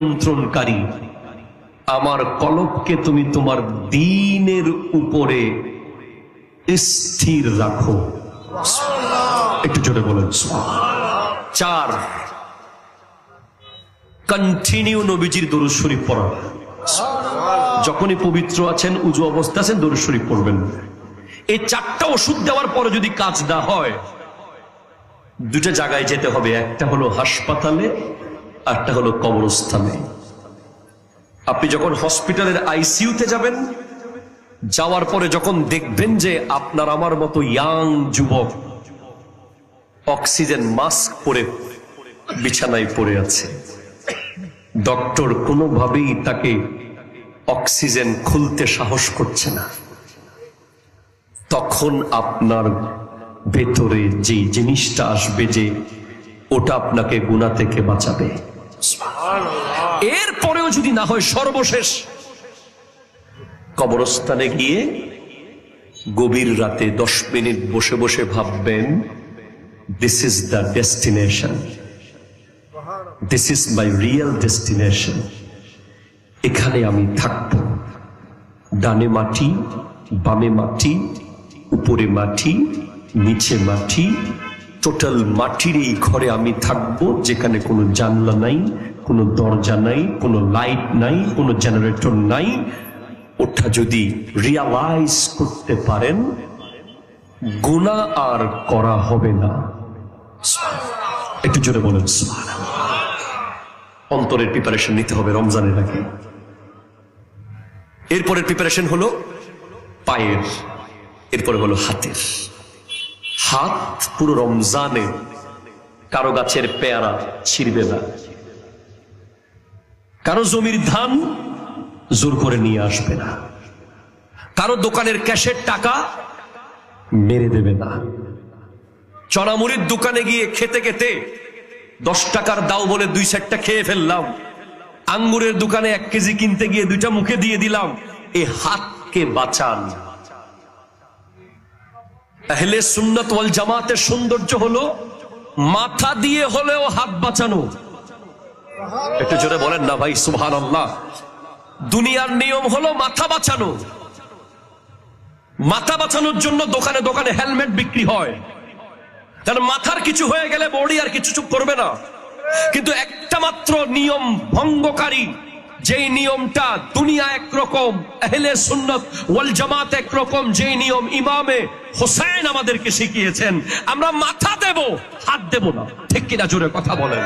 নিয়ন্ত্রণকারী, আমার কলবকে তুমি তোমার দ্বীনের উপরে স্থির রাখো। একটু জোরে বলেন। 4, কন্টিনিউ নবীজির দরুদ শরীফ পড়া। যখনই পবিত্র আছেন, উযু অবস্থা আছেন, দরুদ শরীফ পড়বেন। এই 4টা ওষুধ দেওয়ার পরে যদি কাজ না হয়, 2টা জায়গায় যেতে হবে। একটা হলো হাসপাতালে, আরটা হলো কবরস্থানে। আপনি যখন হসপিটালের আইসিইউতে যাবেন, যাওয়ার পরে যখন দেখবেন যে আপনার আমার মতো ইয়াং যুবক অক্সিজেন মাস্ক পরে বিছানায় পড়ে আছে, ডক্টর কোনোভাবেই তাকে অক্সিজেন খুলতে সাহস করছে না, তখন আপনার ভেতরে যে জিনিসটা আসবে, যে ওটা আপনাকে গুনাহ থেকে বাঁচাবে। এরপরেও যদি না হয়, সর্বশেষ কবরস্থানে গিয়ে গভীর রাতে 10 মিনিট বসে বসে ভাববেন, this is the destination, this is my real destination. এখানে আমি থাকব। ডানে মাটি, বামে মাটি, উপরে মাটি, নিচে মাটি, টোটাল মাটির এই ঘরে আমি থাকব, যেখানে কোনো জানলা নাই, কোনো দরজা নাই, কোনো লাইট নাই, কোনো জেনারেটর নাই। ওটা যদি রিয়ালাইজ করতে পারেন, গুনাহ আর করা হবে না। একটু জোরে বলেন সুবহানাল্লাহ। অন্তরের প্রিপারেশন নিতে হবে রমজানের আগে। এরপরের প্রিপারেশন হলো পায়ের, এরপরে হলো হাতের। হাত পুরো রমজানে কারো গাছের পেয়ারা ছিঁড়বে না, কারো জমির ধান জোর করে নিয়ে আসবে না, কারো দোকানের ক্যাশের টাকা মেরে দেবে না। চনামুড়ির দোকানে গিয়ে খেতে খেতে 10 টাকার দাও বলে 2 সেটটা খেয়ে ফেললাম, আঙ্গুরের দোকানে 1 কেজি কিনতে গিয়ে 2টা মুখে দিয়ে দিলাম। এই হাতকে বাঁচান। আহলে সুন্নাত ওয়াল জামাতের সৌন্দর্য হলো মাথা দিয়ে হলেও হাত বাঁচানো। একটু জোরে বলেন না ভাই সুবহানাল্লাহ। দুনিয়ার নিয়ম হলো মাথা বাঁচানো। মাথা বাঁচানোর জন্য দোকানে দোকানে হেলমেট বিক্রি হয়, কারণ মাথার কিছু হয়ে গেলে বডি আর কিছু চুপ করবে না। কিন্তু একটা মাত্র নিয়ম ভঙ্গকারী, যেই নিয়মটা দুনিয়া একরকম, আহলে সুন্নাত ওয়াল জামাত একরকম, যেই নিয়ম ইমামে হোসেন আমাদেরকে শিখিয়েছেন, আমরা মাথা দেব, হাত দেব না। ঠিক কিনা জোরে কথা বলেন।